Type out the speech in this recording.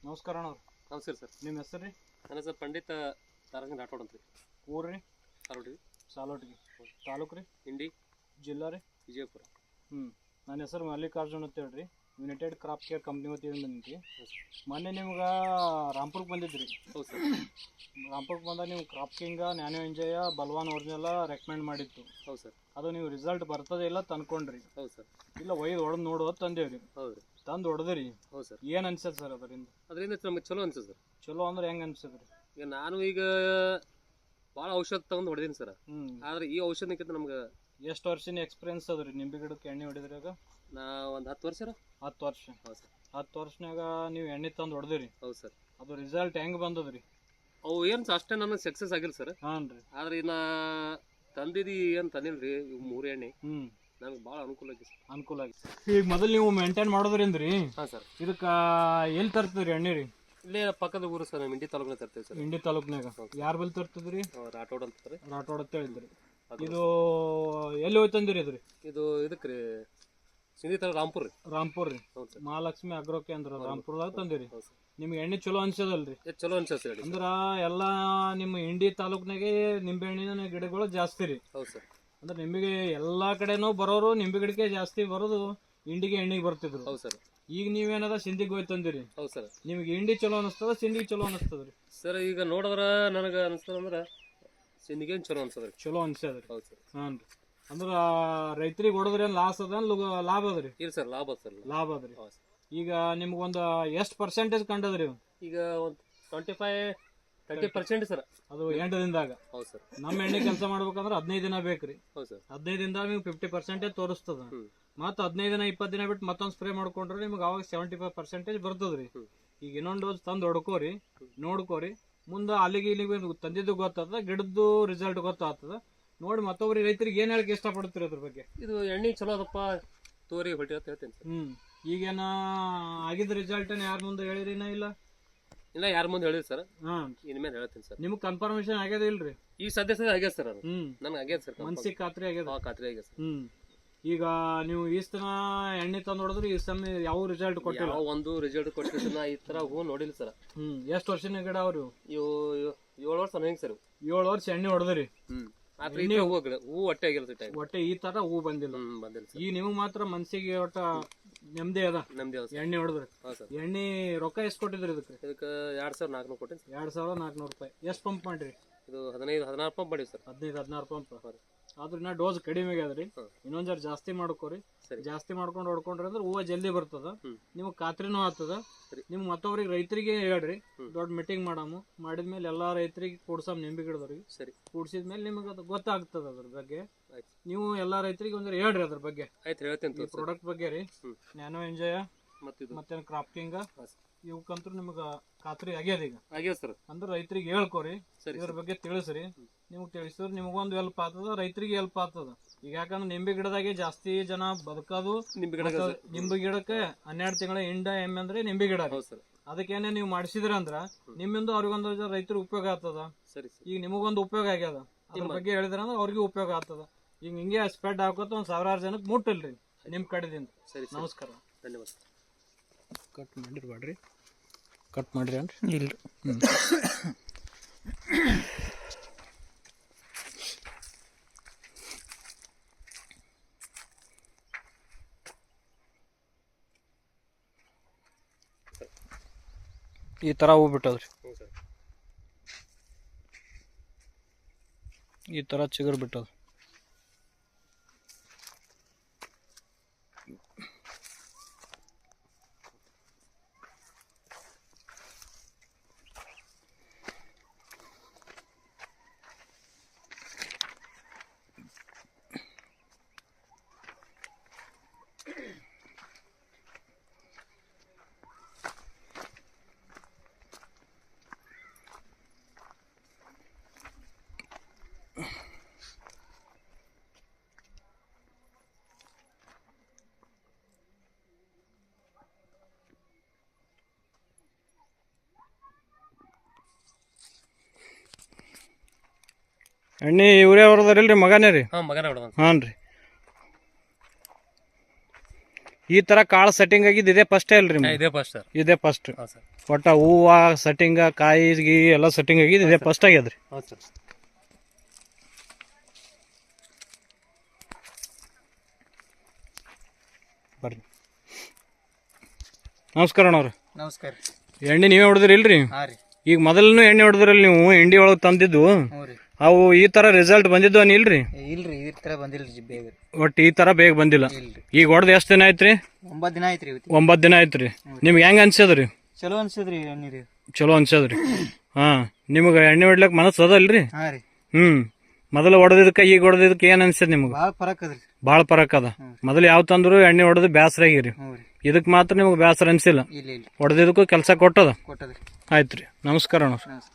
ನಮಸ್ಕಾರ ಅಣ್ಣ. ನಮಸ್ಕಾರ ಸರ್. ನಿಮ್ಮ ಹೆಸರು ರೀ? ನನ್ನ ಹೆಸರು ಪಂಡಿತ ತಾರಸಿಂಗ್ ರಾಠೋಡ್ ಅಂತ ರೀ. ಊರು ರೀ? ಸಾಲೋಟಿ. ಸಾಲೋಟಿಗೆ. ತಾಲೂಕು ರೀ? ಇಂಡಿ. ಜಿಲ್ಲಾ ರೀ? ವಿಜಯಪುರ. ನನ್ನ ಹೆಸರು ಮಲ್ಲಿಕಾರ್ಜುನ್ ಅಂತ ಹೇಳ್ರಿ. ಯುನೈಟೆಡ್ ಕ್ರಾಪ್ ಕೇರ್ ಕಂಪ್ನಿ ವತಿಯಿಂದ ಬಂದಿದ್ರಿ. ಮೊನ್ನೆ ನಿಮ್ಗೆ ರಾಂಪುರಕ್ಕೆ ಬಂದಿದ್ರಿ. ಹೌದು ಸರ್. ರಾಂಪುರಕ್ಕೆ ಬಂದಾಗ ನೀವು ಕ್ರಾಪ್ ಕಿಂಗ, ನ್ಯಾನೋ ಎಂಜಯ, ಬಲ್ವಾನ್ ಅವ್ರನ್ನೆಲ್ಲ ರೆಕಮೆಂಡ್ ಮಾಡಿತ್ತು. ಹೌದು ಸರ್. ಅದು ನೀವು ರಿಸಲ್ಟ್ ಬರ್ತದೆ ಇಲ್ಲ ತಂದ್ಕೊಂಡ್ರಿ. ಹೌದು ಸರ್. ಇಲ್ಲ ಹೊಡೆದು ನೋಡೋದು ತಂದೇವ್ರಿ. ಹೌದು ರೀ. ತಂದು ಹೊಡೆದ್ರಿ. ಹೌದು ಸರ್. ಏನು ಅನ್ಸತ್ತೆ ಸರ್ ಅದರಿಂದ? ಅದರಿಂದ ನಮಗೆ ಚಲೋ ಅನ್ಸತ್ತೆ ಸರ್. ಚಲೋ ಅಂದ್ರೆ ಹೆಂಗೆ ಅನ್ಸದ್ರಿ? ಈಗ ನಾನು ಭಾಳ ಔಷಧ ತಗೊಂಡು ಹೊಡೆದೀನಿ ಸರ್. ಆದ್ರೆ ಈ ಔಷಧಕ್ಕಿಂತ ನಮ್ಗೆ ಎಷ್ಟು ವರ್ಷದ ಎಕ್ಸ್ಪೀರಿಯನ್ಸ್ ಅದ್ರಿ ನಿಂಬೆ ಗಿಡಕ್ಕೆ ಎಣ್ಣೆ ಹೊಡಿದ್ರಾಗ? ನಾ ಒಂದು 10 ವರ್ಷ. 10 ವರ್ಷ. ಹೌದು ಸರ್. 10 ವರ್ಷನಾಗ ನೀವು ಎಣ್ಣೆ ತಂದು ಹೊಡೆದಿರಿ. ಹೌದು ಸರ್. ಅದು ರಿಸಲ್ಟ್ ಹೆಂಗೆ ಬಂದದ್ರಿ? ಅವು ಏನು ಅಷ್ಟೇ ನನಗೆ ಸಕ್ಸಸ್ ಆಗಿಲ್ಲ ಸರ್. ಹಾಂ ರೀ. ಆದ್ರೆ ಇನ್ನು ತಂದಿದ್ದು ಏನು ತಂದಿಲ್ಲ ರೀ. ಇವು 3 ಎಣ್ಣೆ ನನಗೆ ಭಾಳ ಅನುಕೂಲ ಆಗಿ ಸರ್. ಅನುಕೂಲ ಆಗಿ. ಈಗ ಮೊದಲು ನೀವು ಮೇಂಟೈನ್ ಮಾಡೋದ್ರಿಂದ್ರಿ ಹಾಂ ಸರ್. ಇದಕ್ಕೆ ಎಲ್ಲಿ ತರ್ತಿದ್ರಿ ಎಣ್ಣೆ ರೀ? ಇಲ್ಲೇ ಪಕ್ಕದ ಊರು ಸರ್. ನಮ್ಮ ಇಂಡಿ ತಾಲೂಕಿನ ತರ್ತೀವಿ ಸರ್. ಇಂಡಿ ತಾಲೂಕ್ನಾಗ ಯಾರು ಬಲ್ಲಿ ತರ್ತಿದ್ರಿ? ರಾಠೋಡ್ ಅಂತ ರೀ. ರಾಠೋಡ್ ಅಂತ ಹೇಳಿದ್ರಿ. ಇದು ಎಲ್ಲಿ ಹೋಗಿ ತಂದಿರಿ ಇದ್ರಿ? ಇದು ಇದಕ್ಕೆ ರೀ, ಸಿಂಧಿ ತಾಲೂಕು ರಾಂಪುರ ರೀ. ರಾಂಪುರ್ ರೀ. ಹೌದು ಸರ್. ಮಹಾಲಕ್ಷ್ಮಿ ಅಗ್ರೋ ಕೇಂದ್ರ ರಾಂಪುರದಾಗ ತಂದಿರಿ. ಹೌದು ಸರ್. ನಿಮ್ಗೆ ಎಣ್ಣೆ ಚಲೋ ಅನ್ಸದಲ್ರಿ? ಚಲೋ ಅನ್ಸತ್ತೆ ಸರ್. ಅಂದ್ರ ಎಲ್ಲ ನಿಮ್ಮ ಇಂಡಿ ತಾಲೂಕ್ನಾಗೆ ನಿಂಬೆ ಹಣ್ಣಿನ ಗಿಡಗಳು ಜಾಸ್ತಿ ರೀ. ಹೌದು ಸರ್. ಅಂದ್ರೆ ನಿಂಬೆಗೆ ಎಲ್ಲಾ ಕಡೆನೂ ಬರೋರು ನಿಂಬೆ ಗಿಡಕ್ಕೆ ಜಾಸ್ತಿ ಬರೋದು, ಇಂಡಿಗೆ ಎಣ್ಣಿಗೆ ಬರ್ತಿದ್ರು. ಹೌದು ಸರ್. ಈಗ ನೀವೇನದ ಸಿಂಧಿಗೆ ಹೋಗಿ ತಂದಿರಿ. ಹೌದು ಸರ್. ನಿಮ್ಗೆ ಇಂಡಿ ಚಲೋ ಅನಿಸ್ತದ, ಸಿಂಧಿಗೆ ಚಲೋ ಅನಿಸ್ತದ್ರಿ? ಸರ್ ಈಗ ನೋಡಿದ್ರ ನನಗೆ ಅನಿಸ್ತದಂದ್ರೆ ಸಿಂಧಿಗೇನು ಚಲೋ ಅನ್ಸದ್ರಿ. ಚಲೋ ಅನ್ಸದ್ರಿ. ಹೌದು ಸರ್. ಹಾಂ ರೀ. ಅಂದ್ರ ರೈತರಿಗೆ ಹೊಡೆದ್ರೆ ಲಾಸ್ ಅದ ಲಾಭ ಅದ್ರಿ? ಇಲ್ಲ ಸರ್, ಲಾಭ ಸರ್. ಲಾಭ ಅದ್ರಿ. ಈಗ ನಿಮ್ಗೊಂದು ಎಷ್ಟು ಪರ್ಸೆಂಟೇಜ್ ಕಂಡದ್ರಿ? ಈಗ ಒಂದು 25-30% ಸರ್. ಅದು ಎಂಟದಿಂದಾಗ. ಹೌದು ಸರ್. ನಮ್ಮ ಎಣ್ಣೆ ಕೆಲಸ ಮಾಡ್ಬೇಕಂದ್ರೆ 15 ದಿನ ಬೇಕ್ರಿ. ಹೌದು ಸರ್. 15 ದಿನದಾಗ ನೀವು 50% ತೋರಿಸ್ತದ. ಮತ್ತೆ 15 ದಿನ 20 ದಿನ ಬಿಟ್ಟು ಮತ್ತೊಂದು ಸ್ಪ್ರೇ ಮಾಡ್ಕೊಂಡ್ರೆ ನಿಮ್ಗೆ ಅವಾಗ 75% ಬರ್ತದ್ರಿ. ಈಗ ಇನ್ನೊಂದು ಡೋಸ್ ತಂದು ಹೊಡ್ಕೋರಿ, ನೋಡ್ಕೋರಿ. ಮುಂದೆ ಅಲ್ಲಿಗೆ ಇಲ್ಲಿಗೆ ತಂದಿದ್ದು ಗೊತ್ತಾಗ್ತದ, ಗಿಡದ್ದು ರಿಸಲ್ಟ್ ಗೊತ್ತಾಗ್ತದ. ನೋಡಿ ಮತ್ತೊಬ್ರಿಗೆ ರೈತರಿಗೆ ಏನ್ ಹೇಳಕ್ ಇಷ್ಟಪಡ್ತೀರಿ ಅದ್ರ ಬಗ್ಗೆ? ಇದು ಎಣ್ಣೆ ಚಲೋ ಅದಪ್ಪ ತೋರಿ ಹೊಡಿ ಅಂತ ಹೇಳ್ತೇನೆ ಸರ್. ಈಗೇನ ಆಗಿದ್ದ ರಿಸಲ್ಟ್ ಯಾರ ಮುಂದೆ ಹೇಳಿರಿನ? ಇಲ್ಲ ಇಲ್ಲ, ಯಾರ ಮುಂದೆ ಹೇಳಿರಿ ಸರ್. ಇನ್ಮೇಲೆ ಹೇಳ್ತೀನಿ ಸರ್. ನಿಮ್ಗೆ ಕನ್ಫರ್ಮೇಶನ್ ಆಗ್ಯದ ಇಲ್ರಿ? ಈಗ ಸದ್ಯ ಆಗ್ಯದ ಸರ್. ಅದು ನನಗೆ ಆಗ್ಯದ ಸರ್. ಮನ್ಸಿಗೆ ಖಾತ್ರಿ ಆಗ್ಯದ? ಖಾತ್ರಿ ಆಗ್ಯದ ಸರ್. ಈಗ ನೀವು ಈಸ್ತನ ಎಣ್ಣೆ ತಂದು ನೋಡಿದ್ರೆ ಈ ಸಮಯ ಯಾವ ರಿಸಲ್ಟ್ ಕೊಟ್ಟಿಲ್ಲ? ಒಂದು ರಿಸಲ್ಟ್ ಕೊಟ್ಟಿಲ್ಲ. ಈ ತರ ಹೂ ನೋಡಿಲ್ಲ ಸರ್. ಎಷ್ಟು ವರ್ಷದ ಗಿಡ ಅವ್ರು? ಇವು 7 ವರ್ಷ ಹೆಂಗ್ ಸರ್. 7 ವರ್ಷ ಎಣ್ಣೆ ಹೊಡೆದ್ರಿ. ಹೂ ಹೊಟ್ಟೆ ಆಗಿಲ್ಲ ಹೊಟ್ಟೆ ಈ ತರ ಹೂ ಬಂದಿಲ್ಲ. ಈಗ ನಿಮಗ್ ಮಾತ್ರ ಮನ್ಸಿಗೆ ಒಟ್ಟ ನೆಮ್ಮದಿ ಅದ. ಎಣ್ಣೆ ಹೊಡೆದ್ರಿ. ಎಣ್ಣೆ ರೊಕ್ಕ ಎಷ್ಟು ಕೊಟ್ಟಿದ್ರಿ ಇದಕ್ಕೆ? 2400 ಕೊಟ್ಟಿನಿ. 2400 ರೂಪಾಯಿ. ಎಷ್ಟು ಪಂಪ್ ಮಾಡ್ರಿ? ಇದು 15-16 ಪಂಪ್ ಮಾಡಿವಿ ಸರ್. 15-16 ಪಂಪ್. ಆದ್ರೆ ಇನ್ನ ಡೋಸ್ ಕಡಿಮೆ ಆಗ್ಯದ್ರಿ. ಇನ್ನೊಂದ್ ಜರ ಜಾಸ್ತಿ ಮಾಡ್ಕೋರಿ. ಜಾಸ್ತಿ ಮಾಡ್ಕೊಂಡು ಹೊಡ್ಕೊಂಡ್ರಿ ಅಂದ್ರೆ ಹೂವ ಜಲ್ದಿ ಬರ್ತದ, ನಿಮ್ಗೆ ಖಾತ್ರಿನೂ ಆಗ್ತದ. ನಿಮ್ ಮತ್ತೊಬ್ರಿಗೆ ರೈತರಿಗೆ ಹೇಳ್ರಿ, ದೊಡ್ಡ ಮೀಟಿಂಗ್ ಮಾಡಿದ್ಮೇಲೆ ಎಲ್ಲಾ ರೈತರಿಗೆ ಕೂಡ್ಸಮ್ ನಿಂಬೆ ಗಿಡದವ್ರಿಗೆ. ಸರಿ. ಕೂಡ್ಸಿದ್ಮೇಲೆ ನಿಮ್ಗೆ ಅದು ಗೊತ್ತಾಗ್ತದ ಅದ್ರ ಬಗ್ಗೆ. ನೀವು ಎಲ್ಲಾ ರೈತರಿಗೆ ಒಂದ್ ಹೇಳ್ರಿ ಅದ್ರ ಬಗ್ಗೆ. ಹೇಳ್ತೇನೆ. ಪ್ರಾಡಕ್ಟ್ ಬಗ್ಗೆ ರೀ, ನ್ಯಾನೋ ಎಂಜಯ ಮತ್ತೆ ಕ್ರಾಪ್ ಕಿಂಗ್ ಇವಕ್ಕಂತೂ ನಿಮ್ಗ ಖಾತ್ರಿ ಆಗ್ಯದ. ಈಗ ಆಗ್ಯದ ಸರ್. ಅಂದ್ರೆ ರೈತರಿಗೆ ಹೇಳ್ಕೋರಿ, ಇದ್ರ ಬಗ್ಗೆ ತಿಳಿಸ್ರಿ. ನಿಮ್ಗೆ ತಿಳಿಸಿದ್ರೆ ನಿಮ್ಗೊಂದು ಹೆಲ್ಪ್ ಆಗ್ತದ, ರೈತರಿಗೆ ಹೆಲ್ಪ್ ಆಗ್ತದ. ಈಗ ಯಾಕಂದ್ರೆ ನಿಂಬೆ ಗಿಡದಾಗೆ ಜಾಸ್ತಿ ಜನ ಬದುಕೋದು ನಿಂಬೆ ಗಿಡಕ್ಕೆ 12 ತಿಂಗಳ ಹಿಂಡ ಎಮ್ಮೆ ಅಂದ್ರೆ ನಿಂಬೆ ಗಿಡ. ಅದಕ್ಕೇನೆ ನೀವು ಮಾಡಿಸಿದ್ರ ಅಂದ್ರ ನಿಮ್ಮಿಂದ ಅವ್ರಿಗೊಂದು ರೈತರಿಗೆ ಉಪಯೋಗ ಆಗ್ತದ. ಈಗ ನಿಮಗೊಂದು ಉಪಯೋಗ ಆಗ್ಯದ, ಅದ್ರ ಬಗ್ಗೆ ಹೇಳಿದ್ರ ಅಂದ್ರೆ ಅವ್ರಿಗೆ ಉಪಯೋಗ ಆಗ್ತದ. ಈಗ ಹಿಂಗೆ ಸ್ಪ್ರೆಡ್ ಹಾಕೋತ 1000 ಜನಕ್ಕೆ ಮುಟ್ಟಿಲ್ರಿ ನಿಮ್ ಕಡೆದಿಂದ. ನಮಸ್ಕಾರ. ಧನ್ಯವಾದ. ಕಟ್ ಮಾಡಿರ್ಬೇಡ್ರಿ. ಕಟ್ ಮಾಡ್ರಿ ಅನ್ರಿ? ಇಲ್ರಿ. ಈ ತರ ಹೂ ಬಿಟ್ಟದ್ರಿ. ಈ ತರ ಚಿಗುರು ಬಿಟ್ಟದ. ಎಣ್ಣೆ ಇವರೇ ಹೊರದಾರಿಲ್ರಿ? ಮಗನೇ ರೀ? ಮಗನೇ ಹೊಡೆದ. ಹಾಂ ರೀ. ಈ ತರ ಕಾಳು ಸೆಟ್ಟಿಂಗ್ ಆಗಿದ್ದು ಇದೇ ಫಸ್ಟ್ ಅಲ್ರಿ ನಿಮ್ದು? ಇದೇ ಫಸ್ಟ್ ಸರ್. ಇದೇ ಫಸ್ಟ್. ಹಾಂ ಸರ್. ಒಟ್ಟ ಹೂವ ಸೆಟ್ಟಿಂಗ್ ಕಾಯಿ ಗೀಯಿ ಎಲ್ಲ ಸೆಟ್ಟಿಂಗ್ ಆಗಿದ್ದು ಇದೇ ಫಸ್ಟ್ ಆಗ್ಯದ್ರಿ. ಹೌದು ಸರ್. ಬರ್ರಿ. ನಮಸ್ಕಾರ ಅಣ್ಣವ್ರ. ನಮಸ್ಕಾರ. ಎಣ್ಣೆ ನೀವೇ ಹೊಡೆದ್ರಿ ಇಲ್ರಿ? ಹಾಂ ರೀ. ಈಗ ಮೊದಲನು ಎಣ್ಣೆ ಹೊಡೆದ್ರಲ್ಲ ನೀವು ಎಂಡಿ ಒಳಗೆ ತಂದಿದ್ದು, ಹ್ಞೂ ರೀ. ಅವು ಈ ತರ ರಿಸಲ್ಟ್ ಬಂದಿದ್ದು ಇಲ್ರಿ? ಇಲ್ರಿ, ಈ ಥರ ಬಂದಿಲ್ರಿ ಬೇಗ. ಒಟ್ಟು ಈ ತರ ಬೇಗ ಬಂದಿಲ್ಲ. ಇಲ್ರಿ. ಈಗ ಹೊಡೆದು ಎಷ್ಟು ದಿನ ಆಯ್ತ್ರಿ? 9 ದಿನ ಆಯ್ತ್ರಿ ಇವತ್ತು. 9 ದಿನ ಆಯ್ತ್ರಿ. ನಿಮ್ಗೆ ಹೆಂಗ ಅನ್ಸದ್ರಿ? ಚಲೋ ಅನ್ಸದ್ರಿ ಎಣ್ಣೆ ರೀ. ಚಲೋ ಅನ್ಸದ್ರಿ. ಹಾ, ನಿಮ್ಗೆ ಎಣ್ಣೆ ಹೊಡ್ಲಕ್ ಮನಸ್ಸು ಅದಲ್ರಿ? ಹಾಂ ರೀ. ಮೊದಲು ಹೊಡೆದಿದ್ದಕ್ಕೆ ಈಗ ಹೊಡೆದಿದ್ದಕ್ಕೆ ಏನ್ ಅನ್ಸದ್ ನಿಮ್ಗೆ? ಭಾಳ ಫರಕ್ ಅದ್ರಿ. ಭಾಳ ಫರಕ್ ಅದ. ಮೊದಲು ಯಾವ ತಂದ್ರು ಎಣ್ಣೆ ಹೊಡೆದು ಬೇಸರ ಆಗಿರಿ, ಹ್ಞೂ ರೀ. ಇದಕ್ ಮಾತ್ರ ನಿಮ್ಗೆ ಬೇಸರ ಅನ್ಸಿಲ್ಲ. ಇಲ್ಲ ಇಲ್ಲ ಹೊಡೆದಿದ್ದಕ್ಕೂ ಕೆಲಸ ಕೊಟ್ಟದ. ಕೊಟ್ಟದ್ರಿ. ಆಯ್ತ್ರಿ. ನಮಸ್ಕಾರ ಅಣ್ಣ. ನಮಸ್ಕಾರ.